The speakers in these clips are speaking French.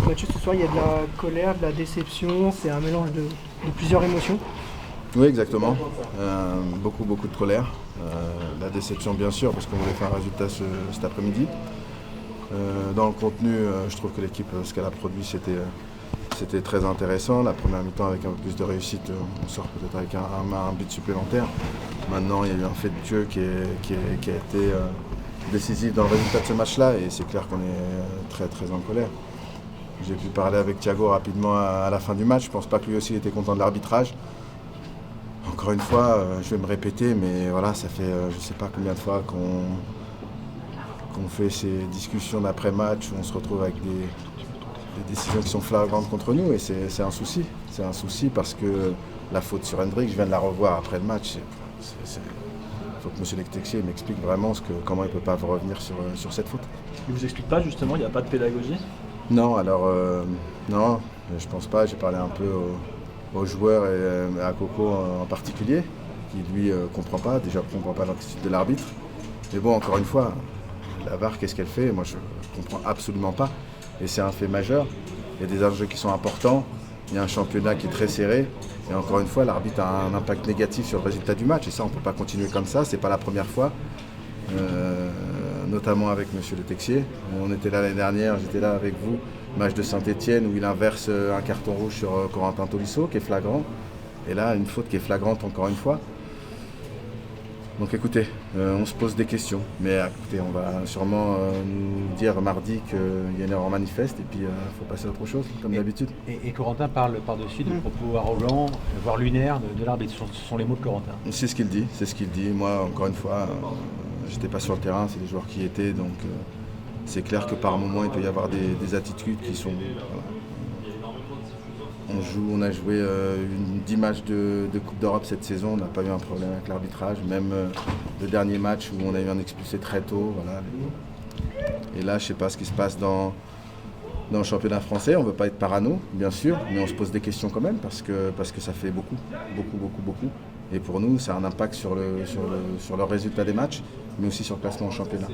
Mathieu, ce soir, il y a de la colère, de la déception, c'est un mélange de plusieurs émotions. Oui, exactement. Beaucoup de colère. La déception, bien sûr, parce qu'on voulait faire un résultat cet après-midi. Dans le contenu, je trouve que l'équipe, ce qu'elle a produit, c'était très intéressant. La première mi-temps, avec un peu plus de réussite, on sort peut-être avec un but supplémentaire. Maintenant, il y a eu un fait de jeu qui a été décisif dans le résultat de ce match-là, et c'est clair qu'on est très en colère. J'ai pu parler avec Thiago rapidement à la fin du match. Je ne pense pas que lui aussi était content de l'arbitrage. Encore une fois, je vais me répéter, mais voilà, ça fait je ne sais pas combien de fois qu'on fait ces discussions d'après-match où on se retrouve avec des décisions qui sont flagrantes contre nous, et c'est un souci. C'est un souci parce que la faute sur Hendrick, je viens de la revoir après le match. Il faut que M. Le Texier m'explique vraiment comment il ne peut pas revenir sur cette faute. Il ne vous explique pas justement, il n'y a pas de pédagogie? Non, alors non, je pense pas. J'ai parlé un peu aux joueurs et à Coco en particulier, qui lui comprend pas l'attitude de l'arbitre. Mais bon, encore une fois, la VAR, qu'est-ce qu'elle fait? Moi, je comprends absolument pas. Et c'est un fait majeur. Il y a des enjeux qui sont importants. Il y a un championnat qui est très serré. Et encore une fois, l'arbitre a un impact négatif sur le résultat du match. Et ça, on ne peut pas continuer comme ça. C'est pas la première fois. Notamment avec M. Le Texier. On était là l'année dernière, j'étais là avec vous, match de Saint-Etienne où il inverse un carton rouge sur Corentin Tolisso qui est flagrant. Et là, une faute qui est flagrante encore une fois. Donc écoutez, on se pose des questions. Mais écoutez, on va sûrement nous dire mardi qu'il y a une erreur manifeste et puis il faut passer à autre chose, comme d'habitude. Et Corentin parle par-dessus de propos arrogants, voire lunaires de l'arbitre. Ce sont les mots de Corentin. C'est ce qu'il dit, Moi, encore une fois, j'étais pas sur le terrain, c'est les joueurs qui y étaient. Donc c'est clair que par moment, il peut y avoir des attitudes qui sont... Voilà. On a joué 10 matchs de Coupe d'Europe cette saison, on n'a pas eu un problème avec l'arbitrage, même le dernier match où on a eu un expulsé très tôt. Voilà. Et là, je ne sais pas ce qui se passe dans le championnat français, on ne veut pas être parano, bien sûr, mais on se pose des questions quand même parce que ça fait beaucoup. Et pour nous, ça a un impact sur le résultat des matchs, mais aussi sur le classement au championnat.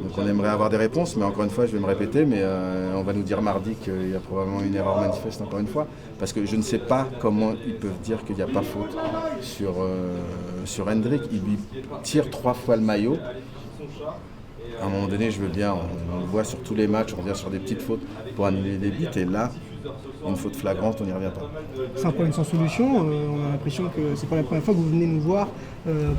Donc on aimerait avoir des réponses, mais encore une fois, je vais me répéter, mais on va nous dire mardi qu'il y a probablement une erreur manifeste, encore une fois, parce que je ne sais pas comment ils peuvent dire qu'il n'y a pas faute sur Hendrick. Il lui tire 3 fois le maillot. À un moment donné, je veux bien, on le voit sur tous les matchs, on revient sur des petites fautes pour annuler des buts, et là, une faute flagrante, on n'y revient pas. C'est un problème sans solution. On a l'impression que c'est pas la première fois que vous venez nous voir.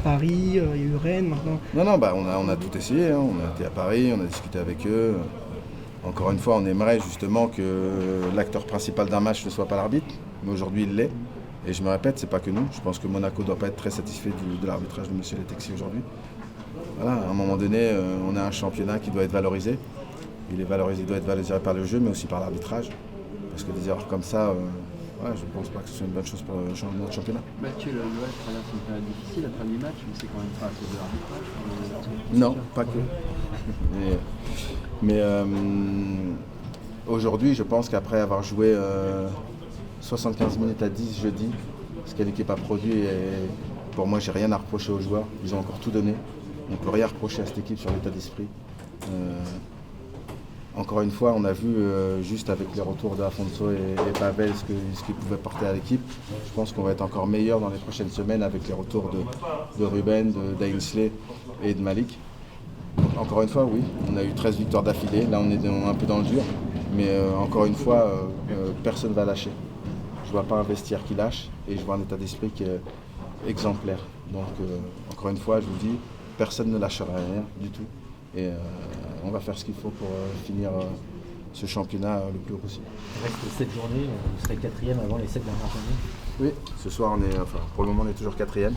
Paris, il y a eu Rennes maintenant. Non, on a tout essayé. On a été à Paris, on a discuté avec eux. Encore une fois, on aimerait justement que l'acteur principal d'un match ne soit pas l'arbitre, mais aujourd'hui il l'est. Et je me répète, c'est pas que nous. Je pense que Monaco ne doit pas être très satisfait de l'arbitrage de M. Le Texier aujourd'hui. Voilà, à un moment donné, on a un championnat qui doit être valorisé. Il doit être valorisé par le jeu, mais aussi par l'arbitrage. Parce que des erreurs comme ça, je ne pense pas que ce soit une bonne chose pour notre championnat. Mathieu, le l'OL traverse une période difficile après du match, mais c'est quand même pas à cause de l'arbitrage. Non, pas que. Mais aujourd'hui, je pense qu'après avoir joué 75 minutes à 10 jeudi, ce que l'équipe a produit, pour moi, j'ai rien à reprocher aux joueurs. Ils ont encore tout donné. On ne peut rien reprocher à cette équipe sur l'état d'esprit. Encore une fois, on a vu juste avec les retours d'Afonso et Pavel ce qu'ils pouvaient porter à l'équipe. Je pense qu'on va être encore meilleur dans les prochaines semaines avec les retours de Ruben, d'Ainsley et de Malik. Donc, encore une fois, oui, on a eu 13 victoires d'affilée. Là, on est un peu dans le dur. Mais encore une fois, personne ne va lâcher. Je ne vois pas un vestiaire qui lâche et je vois un état d'esprit qui est exemplaire. Donc, encore une fois, je vous dis, personne ne lâchera rien du tout. Et on va faire ce qu'il faut pour finir ce championnat le plus haut possible. Il reste 7 journées, vous serez 4e avant les 7 dernières journées. Oui, ce soir, pour le moment, on est toujours 4e.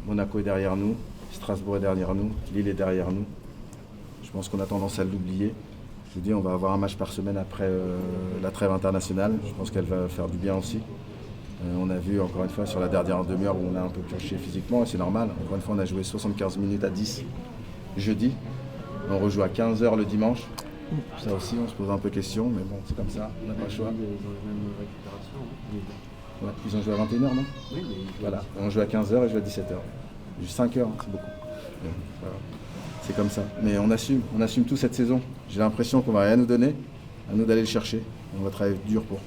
Monaco est derrière nous, Strasbourg est derrière nous, Lille est derrière nous. Je pense qu'on a tendance à l'oublier. Je vous dis, on va avoir un match par semaine après la trêve internationale. Je pense qu'elle va faire du bien aussi. On a vu encore une fois sur la dernière demi-heure où on a un peu pioché physiquement, et c'est normal. Encore une fois, on a joué 75 minutes à 10 jeudi. On rejoue à 15h le dimanche. Ça aussi, on se pose un peu question, mais bon, c'est comme ça, on n'a pas le choix. Ouais, ils ont joué à 21h, non? Oui, mais voilà, on joue à 15h et joue à 17h. Juste 5 heures, c'est beaucoup. Voilà. C'est comme ça. Mais on assume tout cette saison. J'ai l'impression qu'on ne va rien nous donner. À nous d'aller le chercher. On va travailler dur pour.